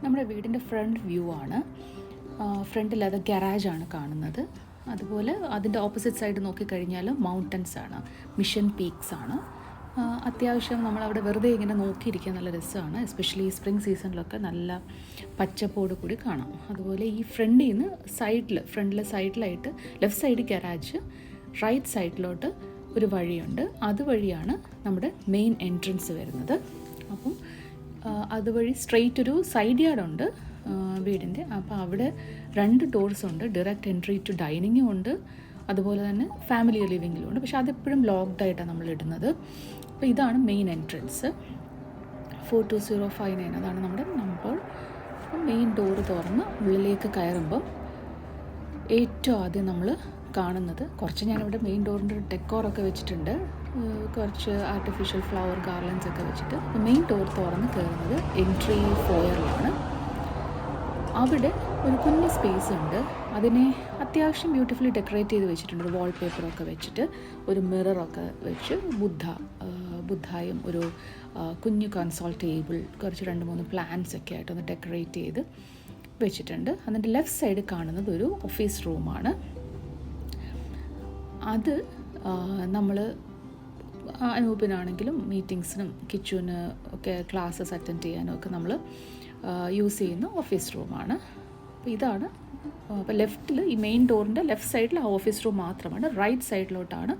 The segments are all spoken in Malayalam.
നമ്മുടെ വീടിൻ്റെ ഫ്രണ്ട് വ്യൂ ആണ്. ഫ്രണ്ടിൽ അത് ഗരാജാണ് കാണുന്നത്. അതുപോലെ അതിൻ്റെ ഓപ്പോസിറ്റ് സൈഡ് നോക്കിക്കഴിഞ്ഞാൽ മൗണ്ടൻസ് ആണ്, മിഷൻ പീക്സ് ആണ്. അത്യാവശ്യം നമ്മളവിടെ വെറുതെ ഇങ്ങനെ നോക്കിയിരിക്കാൻ നല്ല രസമാണ്. എസ്പെഷ്യലി സ്പ്രിംഗ് സീസണിലൊക്കെ നല്ല പച്ചപ്പോട് കൂടി കാണാം. അതുപോലെ ഈ ഫ്രണ്ടിൽ നിന്ന് ഫ്രണ്ടിലെ സൈഡിലായിട്ട് ലെഫ്റ്റ് സൈഡ് ഗരാജ്, റൈറ്റ് സൈഡിലോട്ട് ഒരു വഴിയുണ്ട്. അതുവഴിയാണ് നമ്മുടെ മെയിൻ എൻട്രൻസ് വരുന്നത്. അപ്പം അതുവഴി സ്ട്രെയിറ്റ് ഒരു സൈഡ് യാർഡുണ്ട് വീടിൻ്റെ. അപ്പോൾ അവിടെ 2 ഡോർസ് ഉണ്ട്. ഡയറക്റ്റ് എൻട്രി ടു ഡൈനിങ്ങും ഉണ്ട്, അതുപോലെ തന്നെ ഫാമിലി ലിവിങ്ങിലും ഉണ്ട്. പക്ഷേ അതെപ്പോഴും ലോക്ക്ഡായിട്ടാണ് നമ്മൾ ഇടുന്നത്. അപ്പോൾ ഇതാണ് മെയിൻ എൻട്രൻസ്. 42059 അതാണ് നമ്മുടെ നമ്പർ. അപ്പം മെയിൻ ഡോറ് തുറന്ന് ഉള്ളിലേക്ക് കയറുമ്പം ഏറ്റവും ആദ്യം നമ്മൾ കാണുന്നത്, കുറച്ച് ഞാനിവിടെ മെയിൻ ഡോറിൻ്റെ ഡെക്കോറൊക്കെ വെച്ചിട്ടുണ്ട്, കുറച്ച് ആർട്ടിഫിഷ്യൽ ഫ്ലവർ ഗാർലൻഡ്സ് ഒക്കെ വെച്ചിട്ട്. മെയിൻ ഡോർ തുറന്ന് കയറുന്നത് എൻട്രി ഫോയറിലാണ്. അവിടെ ഒരു കുഞ്ഞ് സ്പേസ് ഉണ്ട്. അതിനെ അത്യാവശ്യം ബ്യൂട്ടിഫുള്ളി ഡെക്കറേറ്റ് ചെയ്ത് വെച്ചിട്ടുണ്ട്. ഒരു വാൾപേപ്പറൊക്കെ വെച്ചിട്ട്, ഒരു മിററൊക്കെ വെച്ച്, ബുദ്ധായും ഒരു കുഞ്ഞു കൺസോൾ ടേബിൾ, കുറച്ച് 2-3 പ്ലാന്റ്സ് ഒക്കെ ആയിട്ടൊന്ന് ഡെക്കറേറ്റ് ചെയ്ത് വെച്ചിട്ടുണ്ട്. അതിൻ്റെ ലെഫ്റ്റ് സൈഡ് കാണുന്നത് ഒരു ഓഫീസ് റൂമാണ്. അത് നമ്മൾ അനൂപിനാണെങ്കിലും മീറ്റിങ്സിനും കിച്ചുവിന് ഒക്കെ ക്ലാസ്സസ് അറ്റൻഡ് ചെയ്യാനും ഒക്കെ നമ്മൾ യൂസ് ചെയ്യുന്ന ഓഫീസ് റൂമാണ്. അപ്പോൾ ഇതാണ്. അപ്പോൾ ലെഫ്റ്റിൽ ഈ മെയിൻ ഡോറിൻ്റെ ലെഫ്റ്റ് സൈഡിൽ ആ ഓഫീസ് റൂം മാത്രമാണ്. റൈറ്റ് സൈഡിലോട്ടാണ്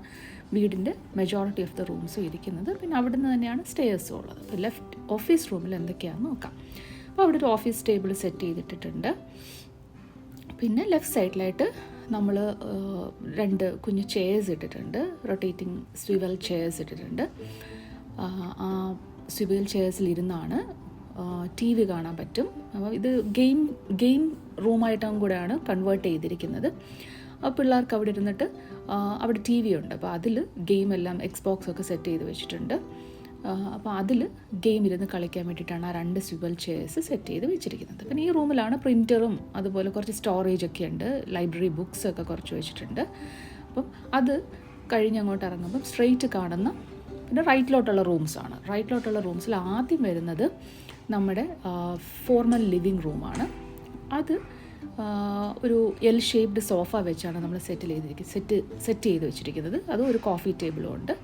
വീടിൻ്റെ മെജോറിറ്റി ഓഫ് ദ റൂംസും ഇരിക്കുന്നത്. പിന്നെ അവിടെ നിന്ന് തന്നെയാണ് സ്റ്റെയർസും ഉള്ളത്. അപ്പോൾ ലെഫ്റ്റ് ഓഫീസ് റൂമിൽ എന്തൊക്കെയാണെന്ന് നോക്കാം. അപ്പോൾ അവിടെ ഒരു ഓഫീസ് ടേബിൾ സെറ്റ് ചെയ്തിട്ടിട്ടുണ്ട്. പിന്നെ ലെഫ്റ്റ് സൈഡിലായിട്ട് നമ്മൾ 2 കുഞ്ഞു ചെയർസ് ഇട്ടിട്ടുണ്ട്. റൊട്ടേറ്റിംഗ് സ്വിവൽ ചെയർസ് ഇട്ടിട്ടുണ്ട്. ആ സ്വിവൽ ചെയർസിലിരുന്നാണ് TV കാണാൻ പറ്റും. അപ്പോൾ ഇത് ഗെയിം റൂമായിട്ടും കൂടെയാണ് കൺവേർട്ട് ചെയ്തിരിക്കുന്നത്. അപ്പോൾ പിള്ളേർക്ക് അവിടെ ഇരുന്നിട്ട് അവിടെ TV ഉണ്ട്. അപ്പോൾ അതിൽ ഗെയിമെല്ലാം എക്സ്ബോക്സ് ഒക്കെ സെറ്റ് ചെയ്ത് വെച്ചിട്ടുണ്ട്. അപ്പോൾ അതിൽ ഗെയിം ഇരുന്ന് കളിക്കാൻ വേണ്ടിയിട്ടാണ് ആ 2 സ്വിവൽ ചെയർസ് സെറ്റ് ചെയ്ത് വെച്ചിരിക്കുന്നത്. പിന്നെ ഈ റൂമിലാണ് പ്രിൻറ്ററും അതുപോലെ കുറച്ച് സ്റ്റോറേജ് ഒക്കെ ഉണ്ട്. ലൈബ്രറി ബുക്സ് ഒക്കെ കുറച്ച് വെച്ചിട്ടുണ്ട്. അപ്പം അത് കഴിഞ്ഞ് അങ്ങോട്ട് ഇറങ്ങുമ്പം സ്ട്രെയിറ്റ് കാണുന്ന പിന്നെ റൈറ്റിലോട്ടുള്ള റൂംസാണ്. റൈറ്റിലോട്ടുള്ള റൂംസിൽ ആദ്യം വരുന്നത് നമ്മുടെ ഫോർമൽ ലിവിങ് റൂമാണ്. അത് ഒരു എൽ ഷേപ്ഡ് സോഫ വെച്ചാണ് നമ്മൾ സെറ്റ് ചെയ്ത് വെച്ചിരിക്കുന്നത്. അതും ഒരു കോഫി ടേബിളും ഉണ്ട്.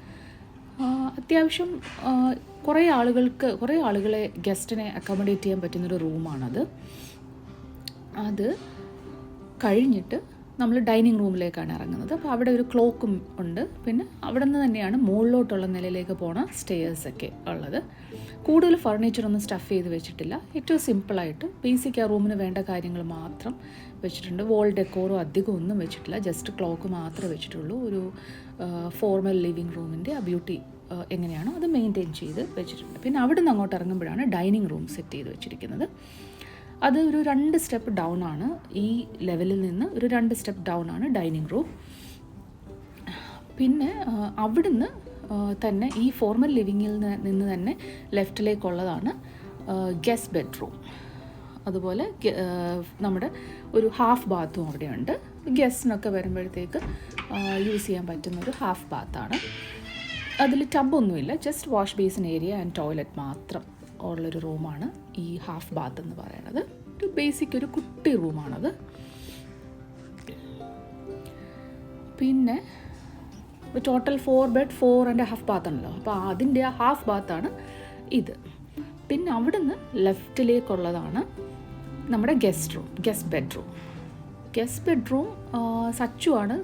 അത്യാവശ്യം കുറേ ആളുകളെ ഗസ്റ്റിനെ അക്കോമഡേറ്റ് ചെയ്യാൻ പറ്റുന്നൊരു റൂമാണത്. അത് കഴിഞ്ഞിട്ട് നമ്മൾ ഡൈനിങ് റൂമിലേക്കാണ് ഇറങ്ങുന്നത്. അപ്പോൾ അവിടെ ഒരു ക്ലോക്കും ഉണ്ട്. പിന്നെ അവിടെ നിന്ന് തന്നെയാണ് മുകളിലോട്ടുള്ള നിലയിലേക്ക് പോണ സ്റ്റെയർസൊക്കെ ഉള്ളത്. കൂടുതൽ ഫർണിച്ചറൊന്നും സ്റ്റഫ് ചെയ്ത് വെച്ചിട്ടില്ല. ഏറ്റവും സിമ്പിളായിട്ട് ബേസിക് ആ റൂമിന് വേണ്ട കാര്യങ്ങൾ മാത്രം വെച്ചിട്ടുണ്ട്. വോൾ ഡെക്കോറോ അധികം ഒന്നും വെച്ചിട്ടില്ല. ജസ്റ്റ് ക്ലോക്ക് മാത്രമേ വെച്ചിട്ടുള്ളൂ. ഒരു ഫോർമൽ ലിവിങ് റൂമിൻ്റെ ആ ബ്യൂട്ടി എങ്ങനെയാണോ അത് മെയിൻറ്റെയിൻ ചെയ്ത് വെച്ചിട്ടുണ്ട്. പിന്നെ അവിടെ നിന്ന് അങ്ങോട്ട് ഇറങ്ങുമ്പോഴാണ് ഡൈനിങ് റൂം സെറ്റ് ചെയ്ത് വെച്ചിരിക്കുന്നത്. അത് ഒരു 2 സ്റ്റെപ്പ് ഡൗൺ ആണ്. ഈ ലെവലിൽ നിന്ന് ഒരു 2 സ്റ്റെപ്പ് ഡൗൺ ആണ് ഡൈനിങ് റൂം. പിന്നെ അവിടുന്ന് തന്നെ ഈ ഫോർമൽ ലിവിങ്ങിൽ നിന്ന് തന്നെ ലെഫ്റ്റിലേക്കുള്ളതാണ് ഗസ്റ്റ് ബെഡ്റൂം. അതുപോലെ നമ്മുടെ ഒരു ഹാഫ് ബാത്തും അവിടെയുണ്ട്. ഗസ്റ്റിനൊക്കെ വരുമ്പോഴത്തേക്ക് യൂസ് ചെയ്യാൻ പറ്റുന്നൊരു ഹാഫ് ബാത്താണ്. അതിൽ ടബൊന്നുമില്ല, just wash basin area and toilet മാത്രം ഉള്ളൊരു റൂമാണ് ഈ ഹാഫ് ബാത്ത് എന്ന് പറയുന്നത്. ഒരു ബേസിക് ഒരു കുട്ടി റൂമാണത്. പിന്നെ ടോട്ടൽ 4 ബെഡ് 4.5 ബാത്ത് ഉണ്ടല്ലോ. അപ്പോൾ അതിൻ്റെ ആ ഹാഫ് ബാത്താണ് ഇത്. പിന്നെ അവിടുന്ന് ലെഫ്റ്റിലേക്കുള്ളതാണ് നമ്മുടെ ഗസ്റ്റ് ബെഡ്റൂം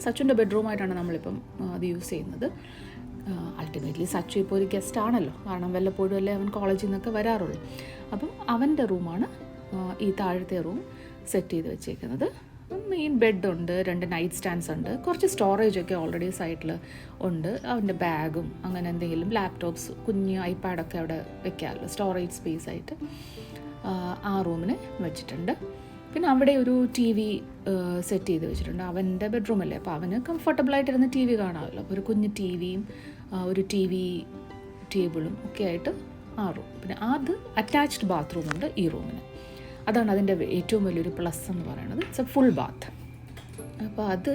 സച്ചുവിൻ്റെ ബെഡ്റൂമായിട്ടാണ് നമ്മളിപ്പം അത് യൂസ് ചെയ്യുന്നത്. അൾട്ടിമേറ്റ്ലി സച്ചു ഇപ്പോൾ ഒരു ഗസ്റ്റ് ആണല്ലോ, കാരണം വല്ലപ്പോഴും അല്ലേ അവൻ കോളേജിൽ നിന്നൊക്കെ വരാറുള്ളൂ. അപ്പം അവൻ്റെ റൂമാണ് ഈ താഴത്തെ റൂം സെറ്റ് ചെയ്ത് വെച്ചേക്കുന്നത്. മെയിൻ ബെഡുണ്ട്, 2 നൈറ്റ് സ്റ്റാൻഡ്സ് ഉണ്ട്, കുറച്ച് സ്റ്റോറേജൊക്കെ ഓൾറെഡി സൈഡിൽ ഉണ്ട്. അവൻ്റെ ബാഗും അങ്ങനെ എന്തെങ്കിലും ലാപ്ടോപ്സ്, കുഞ്ഞ് ഐപാഡൊക്കെ അവിടെ വെക്കാമല്ലോ സ്റ്റോറേജ് സ്പേസ് ആയിട്ട് ആ റൂമിന് വെച്ചിട്ടുണ്ട്. പിന്നെ അവിടെ ഒരു TV സെറ്റ് ചെയ്ത് വെച്ചിട്ടുണ്ട്. അവൻ്റെ ബെഡ്റൂമല്ലേ, അപ്പോൾ അവന് കംഫർട്ടബിളായിട്ടിരുന്ന് TV കാണാമല്ലോ. അപ്പോൾ ഒരു കുഞ്ഞ് TVയും ഒരു TV ടേബിളും ഒക്കെ ആയിട്ട് ആ റൂം. പിന്നെ അത് അറ്റാച്ച്ഡ് ബാത്റൂമുണ്ട് ഈ റൂമിന്. അതാണ് അതിൻ്റെ ഏറ്റവും വലിയൊരു പ്ലസ് എന്ന് പറയുന്നത്. It's a full bath. അപ്പോൾ അത്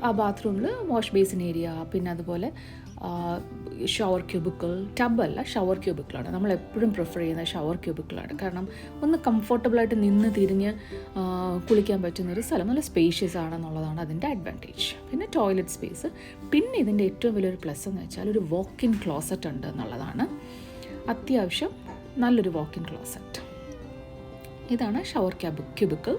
ആ ബാത്റൂമിൽ വാഷ് ബേസിൻ ഏരിയ, പിന്നെ അതുപോലെ ഷവർ ക്യൂബിക്കിൾ, ടബല്ല ഷവർ ക്യൂബിക്കിളാണ് നമ്മളെപ്പോഴും പ്രിഫർ ചെയ്യുന്ന ഷവർ ക്യൂബിക്കിളാണ്. കാരണം ഒന്ന് കംഫർട്ടബിളായിട്ട് നിന്ന് തിരിഞ്ഞ് കുളിക്കാൻ പറ്റുന്നൊരു സ്ഥലം, നല്ല സ്പേഷ്യസ് ആണെന്നുള്ളതാണ് അതിൻ്റെ അഡ്വാൻറ്റേജ്. പിന്നെ ടോയ്ലറ്റ് സ്പേസ്. പിന്നെ ഇതിൻ്റെ ഏറ്റവും വലിയൊരു പ്ലസ് എന്ന് വെച്ചാൽ ഒരു വാക്ക് ഇൻ ക്ലോസറ്റ് ഉണ്ട് എന്നുള്ളതാണ്. അത്യാവശ്യം നല്ലൊരു വാക്ക് ഇൻ ക്ലോസറ്റ്. ഇതാണ് ഷവർ ക്യൂബിക്കിൾ.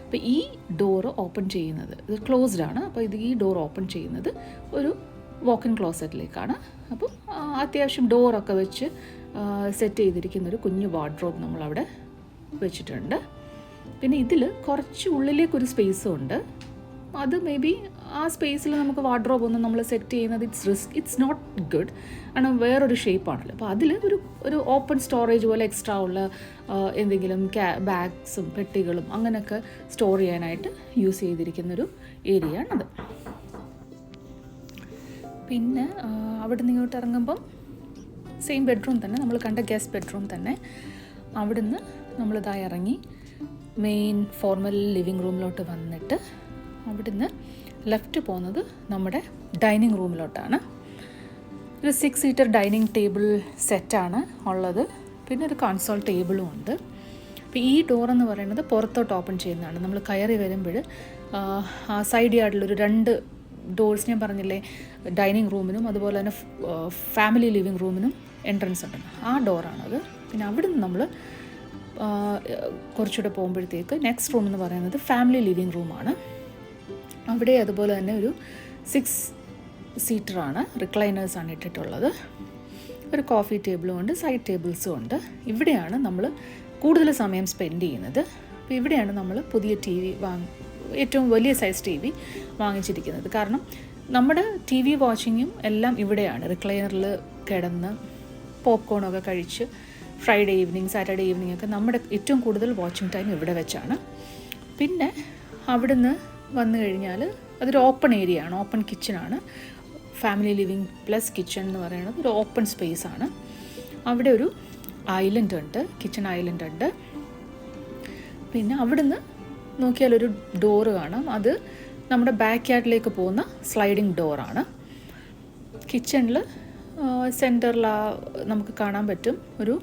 അപ്പോൾ ഈ ഡോറ് ഓപ്പൺ ചെയ്യുന്നത്, ഇത് ക്ലോസ്ഡ് ആണ്, അപ്പോൾ ഈ ഡോർ ഓപ്പൺ ചെയ്യുന്നത് ഒരു വാക്ക് ഇൻ ക്ലോസറ്റിലേക്കാണ്. അപ്പോൾ അത്യാവശ്യം ഡോറൊക്കെ വെച്ച് സെറ്റ് ചെയ്തിരിക്കുന്നൊരു കുഞ്ഞു വാർഡ്രോബ് നമ്മളവിടെ വെച്ചിട്ടുണ്ട്. പിന്നെ ഇതിൽ കുറച്ച് ഉള്ളിലേക്കൊരു സ്പേസും ഉണ്ട്. അത് മേ ബി ആ സ്പേസിൽ നമുക്ക് വാർഡ്രോബ് ഒന്നും നമ്മൾ സെറ്റ് ചെയ്യുന്നത് ഇറ്റ്സ് നോട്ട് ഗുഡ്. കാരണം വേറൊരു ഷേപ്പാണല്ലോ. അപ്പോൾ അതിൽ ഒരു ഓപ്പൺ സ്റ്റോറേജ് പോലെ എക്സ്ട്രാ ഉള്ള എന്തെങ്കിലും ബാഗ്സും പെട്ടികളും അങ്ങനെയൊക്കെ സ്റ്റോർ ചെയ്യാനായിട്ട് യൂസ് ചെയ്തിരിക്കുന്നൊരു ഏരിയ ആണത്. പിന്നെ അവിടെ നിന്ന് ഇങ്ങോട്ട് ഇറങ്ങുമ്പം സെയിം ബെഡ്റൂം തന്നെ, നമ്മൾ കണ്ട ഗസ്റ്റ് ബെഡ്റൂം തന്നെ. അവിടുന്ന് നമ്മളിതായി ഇറങ്ങി മെയിൻ ഫോർമൽ ലിവിങ് റൂമിലോട്ട് വന്നിട്ട് അവിടുന്ന് ലെഫ്റ്റ് പോകുന്നത് നമ്മുടെ ഡൈനിങ് റൂമിലോട്ടാണ്. ഒരു 6 സീറ്റർ ഡൈനിങ് ടേബിൾ സെറ്റാണ് ഉള്ളത്. പിന്നെ ഒരു കൺസോൾ ടേബിളും ഉണ്ട്. അപ്പോൾ ഈ ഡോറെന്ന് പറയുന്നത് പുറത്തോട്ട് ഓപ്പൺ ചെയ്യുന്നതാണ്. നമ്മൾ കയറി വരുമ്പോൾ ആ സൈഡ് യാർഡിലൊരു 2 ഡോർസ്, ഞാൻ പറഞ്ഞില്ലേ, ഡൈനിങ് റൂമിനും അതുപോലെ തന്നെ ഫാമിലി ലിവിങ് റൂമിനും എൻട്രൻസ് ഉണ്ട്. ആ ഡോറാണത്. പിന്നെ അവിടെ നിന്ന് നമ്മൾ കുറച്ചുകൂടെ പോകുമ്പോഴത്തേക്ക് നെക്സ്റ്റ് റൂം എന്ന് പറയുന്നത് ഫാമിലി ലിവിങ് റൂമാണ്. അവിടെ അതുപോലെ തന്നെ ഒരു 6 സീറ്ററാണ്, റിക്ലൈനേഴ്സാണ് ഇട്ടിട്ടുള്ളത്. ഒരു കോഫി ടേബിളും ഉണ്ട്, സൈഡ് ടേബിൾസും ഉണ്ട്. ഇവിടെയാണ് നമ്മൾ കൂടുതൽ സമയം സ്പെൻഡ് ചെയ്യുന്നത്. അപ്പോൾ ഇവിടെയാണ് നമ്മൾ പുതിയ TV ഏറ്റവും വലിയ സൈസ് TV വാങ്ങിച്ചിരിക്കുന്നത്. കാരണം നമ്മുടെ TV വാച്ചിങ്ങും എല്ലാം ഇവിടെയാണ്. റിക്ലൈനറിൽ കിടന്ന് പോപ്കോണൊക്കെ കഴിച്ച് ഫ്രൈഡേ ഈവനിങ്, സാറ്റർഡേ ഈവനിങ് ഒക്കെ നമ്മുടെ ഏറ്റവും കൂടുതൽ വാച്ചിങ് ടൈം ഇവിടെ വെച്ചാണ്. പിന്നെ അവിടുന്ന് വന്നു കഴിഞ്ഞാൽ അതൊരു ഓപ്പൺ ഏരിയ ആണ്, ഓപ്പൺ കിച്ചണാണ്. ഫാമിലി ലിവിങ് പ്ലസ് കിച്ചൺ എന്ന് പറയുന്നത് ഒരു ഓപ്പൺ സ്പേസ് ആണ്. അവിടെ ഒരു ഐലൻഡ് ഉണ്ട്, കിച്ചൺ ഐലൻഡ് ഉണ്ട്. പിന്നെ അവിടുന്ന് നോക്കിയാലൊരു ഡോറ് കാണാം, അത് നമ്മുടെ ബാക്ക് യാർഡിലേക്ക് പോകുന്ന സ്ലൈഡിങ് ഡോറാണ്. കിച്ചണിൽ സെൻറ്ററിൽ നമുക്ക് കാണാൻ പറ്റും ഒരു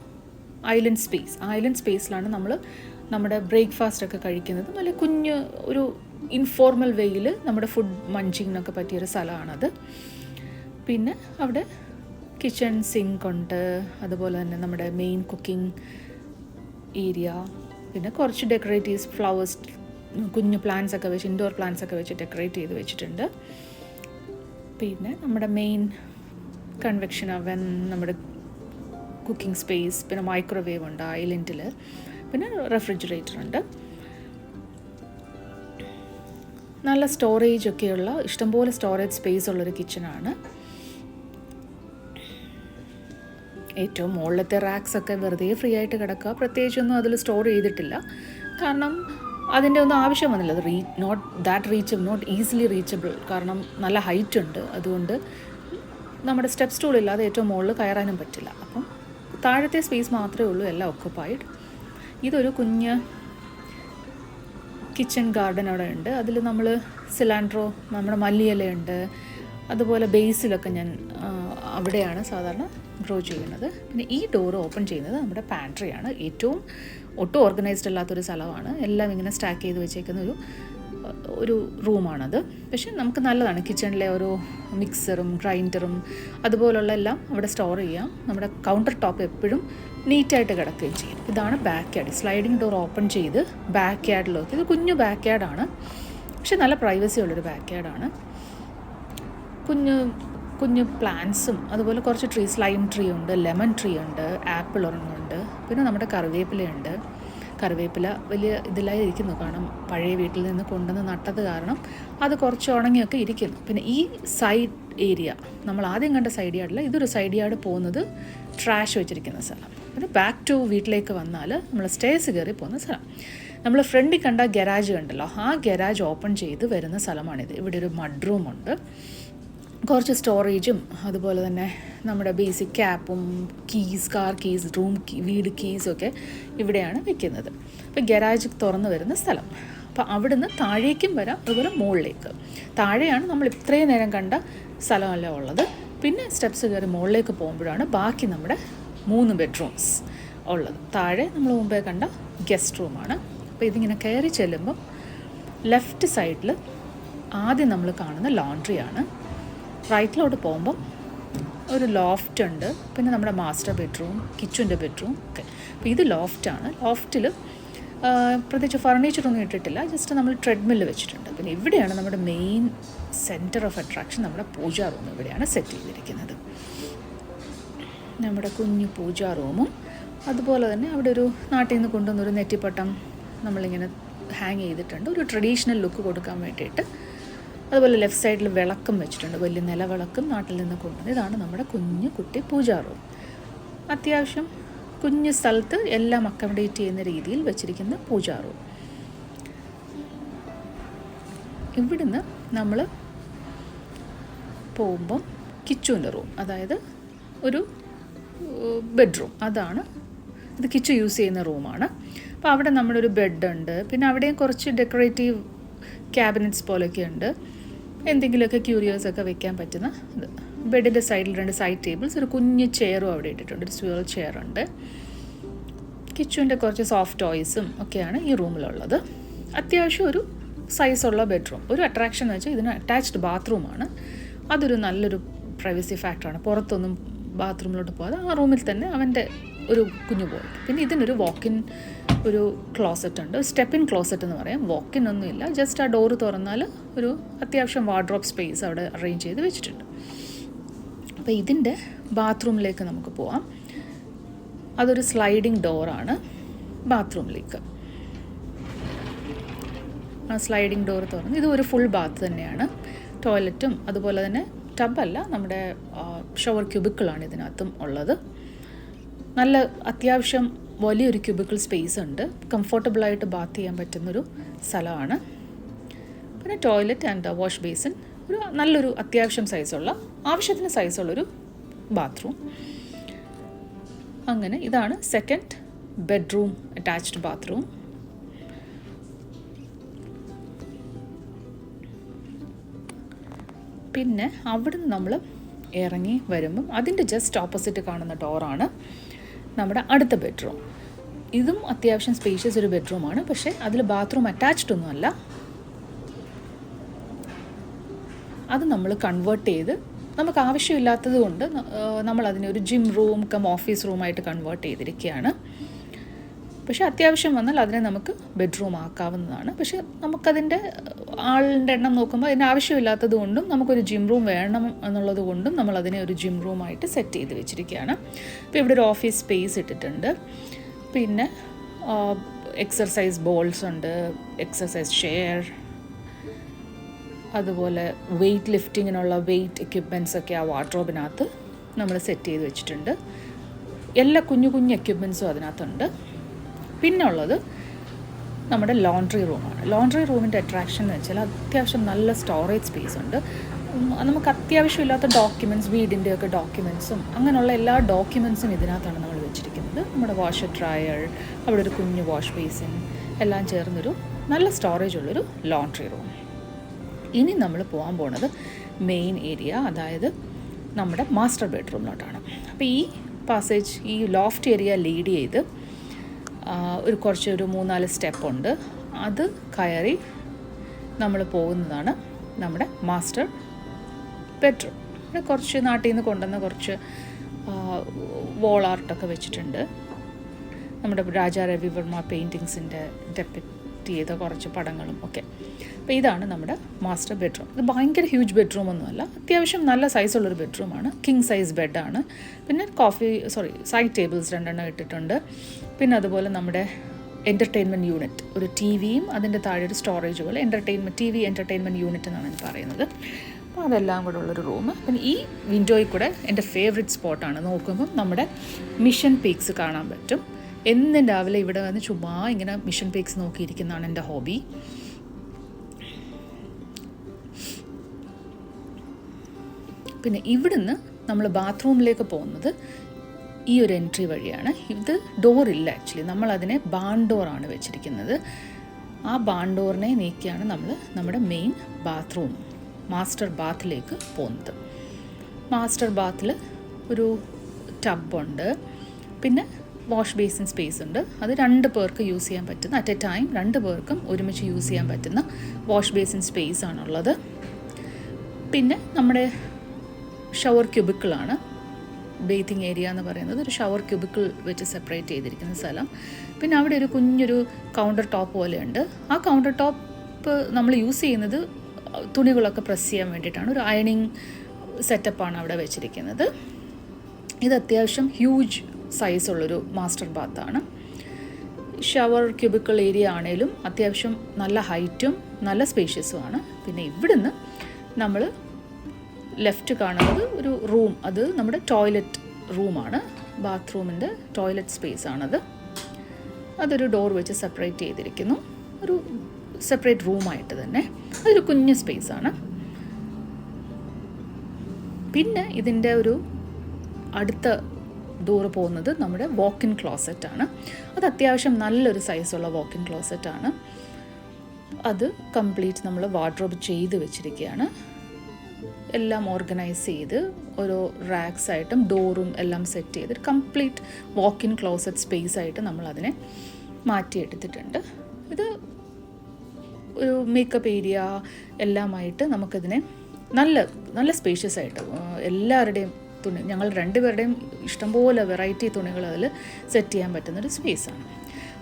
ഐലൻഡ് സ്പേസ്. ഐലൻഡ് സ്പേസിലാണ് നമ്മൾ നമ്മുടെ ബ്രേക്ക്ഫാസ്റ്റൊക്കെ കഴിക്കുന്നത്. നല്ല കുഞ്ഞ് ഒരു ഇൻഫോർമൽ വേയിൽ നമ്മുടെ ഫുഡ് മഞ്ചിങ്ങിനൊക്കെ പറ്റിയൊരു സ്ഥലമാണത്. പിന്നെ അവിടെ കിച്ചൺ സിങ്ക് ഉണ്ട്, അതുപോലെ തന്നെ നമ്മുടെ മെയിൻ കുക്കിംഗ് ഏരിയ, പിന്നെ കുറച്ച് ഡെക്കറേറ്റീവ്സ് ഫ്ലവേഴ്സ്, കുഞ്ഞു പ്ലാന്റ്സ് ഒക്കെ വെച്ച്, ഇൻഡോർ പ്ലാന്റ്സ് ഒക്കെ വെച്ച് ഡെക്കറേറ്റ് ചെയ്ത് വെച്ചിട്ടുണ്ട്. പിന്നെ നമ്മുടെ മെയിൻ കൺവെക്ഷൻ അവൻ, നമ്മുടെ കുക്കിംഗ് സ്പേസ്, പിന്നെ മൈക്രോവേവ് ഉണ്ട് ഐലൻഡിൽ, പിന്നെ റെഫ്രിജറേറ്റർ ഉണ്ട്. നല്ല സ്റ്റോറേജ് ഒക്കെയുള്ള ഇഷ്ടംപോലെ സ്റ്റോറേജ് സ്പേസ് ഉള്ളൊരു കിച്ചണാണ്. ഏറ്റവും മുകളിലത്തെ റാക്സൊക്കെ വെറുതെ ഫ്രീ ആയിട്ട് കിടക്കുക, പ്രത്യേകിച്ചൊന്നും അതിൽ സ്റ്റോർ ചെയ്തിട്ടില്ല. കാരണം അതിൻ്റെ ഒന്നും ആവശ്യം വന്നില്ല. അത് not that reachable, not easily reachable. കാരണം നല്ല ഹൈറ്റ് ഉണ്ട്, അതുകൊണ്ട് നമ്മുടെ സ്റ്റെപ്പ് സ്റ്റൂൾ ഇല്ലാതെ ഏറ്റവും മുകളിൽ കയറാനും പറ്റില്ല. അപ്പം താഴത്തെ സ്പേസ് മാത്രമേ ഉള്ളൂ എല്ലാം ഒക്കുപ്പൈഡ്. ഇതൊരു കുഞ്ഞ് കിച്ചൺ ഗാർഡൻ അവിടെ ഉണ്ട്. അതിൽ നമ്മൾ സിലാൻഡ്രോ, നമ്മുടെ മല്ലിയിലയുണ്ട്, അതുപോലെ ബേസിലൊക്കെ ഞാൻ അവിടെയാണ് സാധാരണ ഗ്രോ ചെയ്യുന്നത്. പിന്നെ ഈ ഡോറ് ഓപ്പൺ ചെയ്യുന്നത് നമ്മുടെ പാൻട്രിയാണ്. ഒട്ടും ഓർഗനൈസ്ഡ് അല്ലാത്തൊരു സ്ഥലമാണ്. എല്ലാം ഇങ്ങനെ സ്റ്റാക്ക് ചെയ്ത് വെച്ചേക്കുന്ന ഒരു റൂമാണത്. പക്ഷെ നമുക്ക് നല്ലതാണ്. കിച്ചണിലെ ഓരോ മിക്സറും ഗ്രൈൻഡറും അതുപോലുള്ള എല്ലാം അവിടെ സ്റ്റോർ ചെയ്യാം. നമ്മുടെ കൗണ്ടർ ടോപ്പ് എപ്പോഴും നീറ്റായിട്ട് കിടക്കുകയും ചെയ്യും. ഇതാണ് back yard. Sliding door open ചെയ്ത് ബാക്ക് യാർഡിലേക്ക്, ഇത് കുഞ്ഞു ബാക്ക് യാർഡാണ്, പക്ഷെ നല്ല പ്രൈവസി ഉള്ളൊരു ബാക്ക് യാർഡാണ്. കുഞ്ഞു പ്ലാന്റ്സും അതുപോലെ കുറച്ച് ട്രീസ്, ലൈം ട്രീ ഉണ്ട്, ലെമൺ ട്രീ ഉണ്ട്, ആപ്പിൾ ഒരെണ്ണമുണ്ട്, പിന്നെ നമ്മുടെ കറിവേപ്പിലയുണ്ട്. കറിവേപ്പില വലിയ ഇതിലായി ഇരിക്കുന്നു, കാരണം പഴയ വീട്ടിൽ നിന്ന് കൊണ്ടുവന്ന് നട്ടത് കാരണം അത് കുറച്ച് ഉണങ്ങിയൊക്കെ ഇരിക്കുന്നു. പിന്നെ ഈ സൈഡ് ഏരിയ, നമ്മൾ ആദ്യം കണ്ട സൈഡ് യാർഡിൽ, ഇതൊരു സൈഡ് യാർഡ് പോകുന്നത് ട്രാഷ് വെച്ചിരിക്കുന്ന സ്ഥലം. പിന്നെ ബാക്ക് ടു വീട്ടിലേക്ക് വന്നാൽ നമ്മൾ സ്റ്റേഴ്സ് കയറി പോകുന്ന സ്ഥലം. നമ്മൾ ഫ്രണ്ടിൽ കണ്ട ഗരാജ് കണ്ടല്ലോ, ആ ഗരാജ് ഓപ്പൺ ചെയ്ത് വരുന്ന സ്ഥലമാണിത്. ഇവിടെ ഒരു മഡ് റൂമുണ്ട്, കുറച്ച് സ്റ്റോറേജും അതുപോലെ തന്നെ നമ്മുടെ ബേസിക് ക്യാപ്പും കീസ്, കാർ കീസ്, റൂം വീട് കീസൊക്കെ ഇവിടെയാണ് വെക്കുന്നത്. അപ്പോൾ ഗരാജ് തുറന്ന് വരുന്ന സ്ഥലം. അപ്പോൾ അവിടുന്ന് താഴേക്കും വരാം, അതുപോലെ മുകളിലേക്ക്. താഴെയാണ് നമ്മൾ ഇത്രയും നേരം കണ്ട സ്ഥലമല്ല ഉള്ളത്. പിന്നെ സ്റ്റെപ്സ് കയറി മുകളിലേക്ക് പോകുമ്പോഴാണ് ബാക്കി നമ്മുടെ 3 ബെഡ്റൂംസ് ഉള്ളത്. താഴെ നമ്മൾ മുമ്പേ കണ്ട ഗസ്റ്റ് റൂമാണ്. അപ്പോൾ ഇതിങ്ങനെ കയറി ചെല്ലുമ്പം ലെഫ്റ്റ് സൈഡിൽ ആദ്യം നമ്മൾ കാണുന്ന ലോണ്ട്രിയാണ്. റൈറ്റിലോട്ട് പോകുമ്പം ഒരു ലോഫ്റ്റ് ഉണ്ട്, പിന്നെ നമ്മുടെ മാസ്റ്റർ ബെഡ്റൂം, കിച്ചൻ്റെ ബെഡ്റൂം ഒക്കെ. അപ്പോൾ ഇത് ലോഫ്റ്റാണ്. ലോഫ്റ്റിൽ പ്രത്യേകിച്ച് ഫർണിച്ചറൊന്നും ഇട്ടിട്ടില്ല, ജസ്റ്റ് നമ്മൾ ട്രെഡ്മില്ല് വെച്ചിട്ടുണ്ട്. പിന്നെ ഇവിടെയാണ് നമ്മുടെ മെയിൻ സെൻറ്റർ ഓഫ് അട്രാക്ഷൻ, നമ്മുടെ പൂജാ റൂം ഇവിടെയാണ് സെറ്റ് ചെയ്തിരിക്കുന്നത്. നമ്മുടെ കുഞ്ഞു പൂജാ റൂമും അതുപോലെ തന്നെ അവിടെ ഒരു നാട്ടിൽ നിന്ന് കൊണ്ടുവന്നൊരു നെറ്റിപ്പട്ടം നമ്മളിങ്ങനെ ഹാങ് ചെയ്തിട്ടുണ്ട്, ഒരു ട്രഡീഷണൽ ലുക്ക് കൊടുക്കാൻ വേണ്ടിയിട്ട്. അതുപോലെ ലെഫ്റ്റ് സൈഡിൽ വിളക്കും വെച്ചിട്ടുണ്ട്, വലിയ നിലവിളക്കും നാട്ടിൽ നിന്ന് കൊണ്ടുവന്നത്. ഇതാണ് നമ്മുടെ കുഞ്ഞു കുട്ടി പൂജാ റൂം. അത്യാവശ്യം കുഞ്ഞു സ്ഥലത്ത് എല്ലാം അക്കോമഡേറ്റ് ചെയ്യുന്ന രീതിയിൽ വെച്ചിരിക്കുന്ന പൂജാ റൂം. ഇവിടുന്ന് നമ്മൾ പോകുമ്പം കിച്ചുവിൻ്റെ റൂം, അതായത് ഒരു ബെഡ്റൂം, അതാണ് ഇത്. കിച്ചു യൂസ് ചെയ്യുന്ന റൂമാണ്. അപ്പോൾ അവിടെ നമ്മുടെ ഒരു ബെഡുണ്ട്, പിന്നെ അവിടെയും കുറച്ച് ഡെക്കറേറ്റീവ് ക്യാബിനറ്റ്സ് പോലെയൊക്കെ ഉണ്ട്, എന്തെങ്കിലുമൊക്കെ ക്യൂരിയോസൊക്കെ വെക്കാൻ പറ്റുന്ന ഇത്. ബെഡിൻ്റെ സൈഡിൽ 2 സൈഡ് ടേബിൾസ്, ഒരു കുഞ്ഞ് ചെയറും അവിടെ ഇട്ടിട്ടുണ്ട്, ഒരു സ്വിവൽ ചെയറുണ്ട്. കിച്ചുവിൻ്റെ കുറച്ച് സോഫ്റ്റ് ടോയ്സും ഒക്കെയാണ് ഈ റൂമിലുള്ളത്. അത്യാവശ്യം ഒരു സൈസുള്ള ബെഡ്റൂം. ഒരു അട്രാക്ഷൻ എന്ന് വെച്ചാൽ ഇതിന് അറ്റാച്ച്ഡ് ബാത്റൂമാണ്. അതൊരു നല്ലൊരു പ്രൈവസി ഫാക്ടറാണ്. പുറത്തൊന്നും ബാത്റൂമിലോട്ട് പോകാതെ ആ റൂമിൽ തന്നെ അവൻ്റെ ഒരു കുഞ്ഞു പോയിട്ട്. പിന്നെ ഇതിനൊരു വാക്കിൻ ഒരു ക്ലോസറ്റ് ഉണ്ട്, സ്റ്റെപ്പിൻ ക്ലോസറ്റ് എന്ന് പറയാം. വാക്കിൻ ഒന്നുമില്ല, ജസ്റ്റ് ആ ഡോറ് തുറന്നാൽ ഒരു അത്യാവശ്യം വാർഡ്രോബ് സ്പേസ് അവിടെ അറേഞ്ച് ചെയ്ത് വെച്ചിട്ടുണ്ട്. അപ്പോൾ ഇതിൻ്റെ ബാത്റൂമിലേക്ക് നമുക്ക് പോവാം. അതൊരു സ്ലൈഡിങ് ഡോറാണ് ബാത്റൂമിലേക്ക്. ആ സ്ലൈഡിങ് ഡോർ തുറന്ന് ഇത് ഒരു ഫുൾ ബാത്ത് തന്നെയാണ്. ടോയ്ലറ്റും അതുപോലെ തന്നെ ടബല്ല, നമ്മുടെ ഷവർ ക്യൂബിക്കിളാണ് ഇതിനകത്തും ഉള്ളത്. നല്ല അത്യാവശ്യം വലിയൊരു ക്യൂബിക്കിൾ സ്പേസ് ഉണ്ട്, കംഫർട്ടബിളായിട്ട് ബാത്ത് ചെയ്യാൻ പറ്റുന്നൊരു സ്ഥലമാണ്. പിന്നെ ടോയ്ലറ്റ് ആൻഡ് വാഷ് ബേസിൻ, ഒരു നല്ലൊരു അത്യാവശ്യം സൈസുള്ള, ആവശ്യത്തിന് സൈസുള്ളൊരു ബാത്റൂം. അങ്ങനെ ഇതാണ് സെക്കൻഡ് ബെഡ്റൂം അറ്റാച്ച്ഡ് ബാത്റൂം. പിന്നെ അവിടുന്ന് നമ്മൾ ഇറങ്ങി വരുമ്പം അതിൻ്റെ ജസ്റ്റ് ഓപ്പോസിറ്റ് കാണുന്ന ഡോറാണ് നമ്മുടെ അടുത്ത ബെഡ്റൂം. ഇതും അത്യാവശ്യം സ്പേഷ്യസ് ഒരു ബെഡ്റൂമാണ്, പക്ഷേ അതിൽ ബാത്റൂം അറ്റാച്ച്ഡ് ഒന്നുമല്ല. അത് നമ്മൾ കൺവേർട്ട് ചെയ്ത് നമുക്ക് ആവശ്യമില്ലാത്തത് കൊണ്ട് നമ്മളതിനെ ഒരു ജിം റൂം കം ഓഫീസ് റൂമായിട്ട് കൺവേർട്ട് ചെയ്തിരിക്കുകയാണ്. പക്ഷേ അത്യാവശ്യം വന്നാൽ അതിനെ നമുക്ക് ബെഡ്റൂം ആക്കാവുന്നതാണ്. പക്ഷേ നമുക്കതിൻ്റെ ആളിൻ്റെ എണ്ണം നോക്കുമ്പോൾ അതിന് ആവശ്യമില്ലാത്തത് കൊണ്ടും നമുക്കൊരു ജിം റൂം വേണം എന്നുള്ളത് കൊണ്ടും നമ്മളതിനെ ഒരു ജിം റൂമായിട്ട് സെറ്റ് ചെയ്ത് വെച്ചിരിക്കുകയാണ്. ഇപ്പോൾ ഇവിടെ ഒരു ഓഫീസ് സ്പേസ് ഇട്ടിട്ടുണ്ട്. പിന്നെ എക്സർസൈസ് ബോൾസ് ഉണ്ട്, എക്സർസൈസ് ചെയർ, അതുപോലെ വെയ്റ്റ് ലിഫ്റ്റിങ്ങിനുള്ള വെയ്റ്റ് എക്യുപ്മെൻറ്റ്സ് ഒക്കെ ആ വാർഡ്രോബിനകത്ത് നമ്മൾ സെറ്റ് ചെയ്ത് വെച്ചിട്ടുണ്ട്. എല്ലാ കുഞ്ഞു കുഞ്ഞു എക്യുപ്മെൻറ്റ്സും അതിനകത്തുണ്ട്. പിന്നെ ഉള്ളത് നമ്മുടെ ലോണ്ട്രി റൂമാണ്. ലോണ്ട്രി റൂമിൻ്റെ അട്രാക്ഷൻ എന്ന് വെച്ചാൽ അത്യാവശ്യം നല്ല സ്റ്റോറേജ് സ്പേസ് ഉണ്ട്. നമുക്ക് അത്യാവശ്യമില്ലാത്ത ഡോക്യുമെൻറ്റ്സ്, വീടിൻ്റെയൊക്കെ ഡോക്യുമെൻറ്റ്സും അങ്ങനെയുള്ള എല്ലാ ഡോക്യുമെൻറ്റ്സും ഇതിനകത്താണ് നമ്മൾ വെച്ചിരിക്കുന്നത്. നമ്മുടെ വാഷർ ഡ്രയർ, അവിടെ ഒരു കുഞ്ഞു വാഷ് ബേസിൻ, എല്ലാം ചേർന്നൊരു നല്ല സ്റ്റോറേജ് ഉള്ളൊരു ലോണ്ട്രി റൂം. ഇനി നമ്മൾ പോകാൻ പോകുന്നത് മെയിൻ ഏരിയ, അതായത് നമ്മുടെ മാസ്റ്റർ ബെഡ്റൂമിലോട്ടാണ്. അപ്പോൾ ഈ പാസേജ്, ഈ ലോഫ്റ്റ് ഏരിയ ലീഡ് ചെയ്ത് ഒരു 3-4 സ്റ്റെപ്പുണ്ട്. അത് കയറി നമ്മൾ പോകുന്നതാണ് നമ്മുടെ മാസ്റ്റർ ബെഡ്റൂം. ഇവിടെ കുറച്ച് നാട്ടിൽ നിന്ന് കൊണ്ടുവന്ന കുറച്ച് വോൾ ആർട്ടൊക്കെ വെച്ചിട്ടുണ്ട്. നമ്മുടെ രാജാ രവിവർമ്മ പെയിൻറ്റിങ്സിൻ്റെ ഡെപ്പിക്റ്റ് ചെയ്ത കുറച്ച് പടങ്ങളും ഒക്കെ. അപ്പോൾ ഇതാണ് നമ്മുടെ മാസ്റ്റർ ബെഡ്റൂം. ഇത് ഭയങ്കര ഹ്യൂജ് ബെഡ്റൂമൊന്നുമല്ല, അത്യാവശ്യം നല്ല സൈസുള്ളൊരു ബെഡ്റൂമാണ്. കിങ് സൈസ് ബെഡാണ്. പിന്നെ സൈഡ് ടേബിൾസ് 2 ഇട്ടിട്ടുണ്ട്. പിന്നെ അതുപോലെ നമ്മുടെ എൻ്റർടൈൻമെൻറ്റ് യൂണിറ്റ്, ഒരു ടി വിയും അതിൻ്റെ താഴെ ഒരു സ്റ്റോറേജ് പോലെ എൻ്റർടൈൻമെൻറ്റ് യൂണിറ്റ് എന്നാണ് എനിക്ക് പറയുന്നത്. അപ്പോൾ അതെല്ലാം കൂടെ ഉള്ളൊരു റൂം. പിന്നെ ഈ വിൻഡോയിൽ കൂടെ എൻ്റെ ഫേവറേറ്റ് സ്പോട്ടാണ്. നോക്കുമ്പം നമ്മുടെ മിഷൻ പീക്സ് കാണാൻ പറ്റും. എന്നും രാവിലെ ഇവിടെ വന്ന് ചുമ്മാ ഇങ്ങനെ മിഷൻ പീക്സ് നോക്കിയിരിക്കുന്നതാണ് എൻ്റെ ഹോബി. പിന്നെ ഇവിടുന്ന് നമ്മൾ ബാത്റൂമിലേക്ക് പോകുന്നത് ഈ ഒരു എൻട്രി വഴിയാണ്. ഇത് ഡോറില്ല, ആക്ച്വലി നമ്മളതിനെ ബാൺ ഡോറാണ് വെച്ചിരിക്കുന്നത്. ആ ബാൺ ഡോറിനെ നീക്കിയാണ് നമ്മൾ നമ്മുടെ മെയിൻ ബാത്റൂം, മാസ്റ്റർ ബാത്തിലേക്ക് പോകുന്നത്. മാസ്റ്റർ ബാത്തിൽ ഒരു ടബുണ്ട്, പിന്നെ വാഷ് ബേസിൻ സ്പേസ് ഉണ്ട്. അത് 2 പേർക്ക് യൂസ് ചെയ്യാൻ പറ്റുന്ന, അറ്റ് എ ടൈം 2 പേർക്കും ഒരുമിച്ച് യൂസ് ചെയ്യാൻ പറ്റുന്ന വാഷ് ബേസിൻ സ്പേസ് ആണുള്ളത്. പിന്നെ നമ്മുടെ ഷവർ ക്യൂബിക്കിളാണ് ബേത്തിങ് ഏരിയ എന്ന് പറയുന്നത്. ഒരു ഷവർ ക്യൂബിക്കിൾ വെച്ച് സെപ്പറേറ്റ് ചെയ്തിരിക്കുന്ന സ്ഥലം. പിന്നെ അവിടെ ഒരു കുഞ്ഞൊരു കൗണ്ടർ ടോപ്പ് പോലെയുണ്ട്. ആ കൗണ്ടർ ടോപ്പ് നമ്മൾ യൂസ് ചെയ്യുന്നത് തുണികളൊക്കെ പ്രസ് ചെയ്യാൻ വേണ്ടിയിട്ടാണ്. ഒരു അയണിങ് സെറ്റപ്പാണ് അവിടെ വെച്ചിരിക്കുന്നത്. ഇത് അത്യാവശ്യം ഹ്യൂജ് സൈസുള്ളൊരു മാസ്റ്റർ ബാത്താണ്. ഷവർ ക്യൂബിക്കിൾ ഏരിയ ആണേലും അത്യാവശ്യം നല്ല ഹൈറ്റും നല്ല സ്പേഷ്യസുമാണ്. പിന്നെ ഇവിടുന്ന് നമ്മൾ ലെഫ്റ്റ് കാണുന്നത് ഒരു റൂം, അത് നമ്മുടെ ടോയ്ലറ്റ് റൂമാണ്. ബാത്റൂമിൻ്റെ ടോയ്ലറ്റ് സ്പേസ് ആണത്. അതൊരു ഡോർ വെച്ച് സെപ്പറേറ്റ് ചെയ്തിരിക്കുന്നു, ഒരു സെപ്പറേറ്റ് റൂമായിട്ട് തന്നെ. അതൊരു കുഞ്ഞ് സ്പേസാണ്. പിന്നെ ഇതിൻ്റെ ഒരു അടുത്ത ഡോറ് പോകുന്നത് നമ്മുടെ വാക്ക്-ഇൻ ക്ലോസറ്റാണ്. അത് അത്യാവശ്യം നല്ലൊരു സൈസുള്ള വാക്ക്-ഇൻ ക്ലോസറ്റാണ്. അത് കംപ്ലീറ്റ് നമ്മൾ വാർഡ്രോബ് ചെയ്ത് വെച്ചിരിക്കുകയാണ്. എല്ലാം ഓർഗനൈസ് ചെയ്ത് ഓരോ റാക്സ് ആയിട്ടും ഡോറും എല്ലാം സെറ്റ് ചെയ്ത് കംപ്ലീറ്റ് വാക്ക്-ഇൻ ക്ലോസറ്റ് സ്പേസ് ആയിട്ട് നമ്മളതിനെ മാറ്റിയെടുത്തിട്ടുണ്ട്. ഇത് ഒരു മേക്കപ്പ് ഏരിയ എല്ലാമായിട്ട് നമുക്കിതിനെ നല്ല സ്പേഷ്യസ് ആയിട്ട് എല്ലാവരുടെയും തുണി, ഞങ്ങൾ 2 പേരുടെയും ഇഷ്ടംപോലെ വെറൈറ്റി തുണികൾ അതിൽ സെറ്റ് ചെയ്യാൻ പറ്റുന്നൊരു സ്പേസാണ്.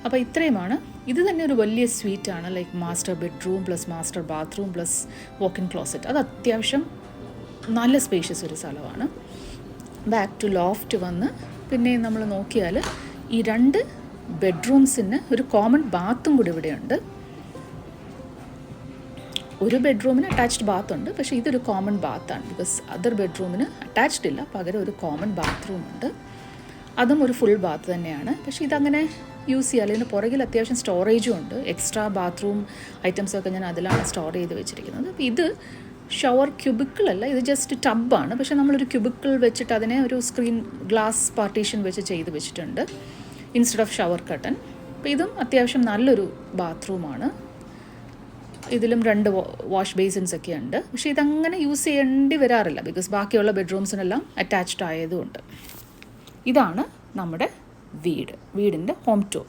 അപ്പോൾ ഇത്രയുമാണ്. ഇത് തന്നെ ഒരു വലിയ സ്വീറ്റാണ്, like master bedroom plus master bathroom plus walk in closet. അത് അത്യാവശ്യം നല്ല സ്പേഷ്യസ് ഒരു സ്ഥലമാണ്. ബാക്ക് ടു ലോഫ്റ്റ് വന്ന് പിന്നെ നമ്മൾ നോക്കിയാൽ ഈ 2 ബെഡ്റൂംസിന് ഒരു കോമൺ ബാത്തും കൂടി ഇവിടെയുണ്ട്. ഒരു ബെഡ്റൂമിന് അറ്റാച്ച്ഡ് ബാത്തുണ്ട്, പക്ഷേ ഇതൊരു കോമൺ ബാത്താണ്. ബിക്കോസ് അതർ ബെഡ്റൂമിന് അറ്റാച്ച്ഡ് ഇല്ല, പകരം ഒരു കോമൺ ബാത്റൂം ഉണ്ട്. അതും ഒരു ഫുൾ ബാത്ത് തന്നെയാണ്. പക്ഷേ ഇതങ്ങനെ യൂസ് ചെയ്യാൻ, ഇതിന് പുറകിൽ അത്യാവശ്യം സ്റ്റോറേജും ഉണ്ട്. എക്സ്ട്രാ ബാത്റൂം ഐറ്റംസൊക്കെ ഞാൻ അതിലാണ് സ്റ്റോർ ചെയ്ത് വെച്ചിരിക്കുന്നത്. അപ്പോൾ ഇത് ഷവർ ക്യൂബിക്കിളല്ല, ഇത് ജസ്റ്റ് ടബാണ്. പക്ഷേ നമ്മളൊരു ക്യൂബിക്കിൾ വെച്ചിട്ട് അതിനെ ഒരു സ്ക്രീൻ ഗ്ലാസ് പാർട്ടീഷൻ വെച്ച് ചെയ്ത് വെച്ചിട്ടുണ്ട് ഇൻസ്റ്റെഡ് ഓഫ് ഷവർ കർട്ടൻ. അപ്പോൾ ഇതും അത്യാവശ്യം നല്ലൊരു ബാത്റൂമാണ്. ഇതിലും 2 വാഷ് ബേസിൻസ് ഒക്കെ ഉണ്ട്. പക്ഷേ ഇതങ്ങനെ യൂസ് ചെയ്യേണ്ടി വരാറില്ല, ബിക്കോസ് ബാക്കിയുള്ള ബെഡ്റൂംസിനെല്ലാം അറ്റാച്ച്ഡ് ആയതുകൊണ്ട്. ഇതാണ് നമ്മുടെ വീടിൻ്റെ ഹോം ടൂർ.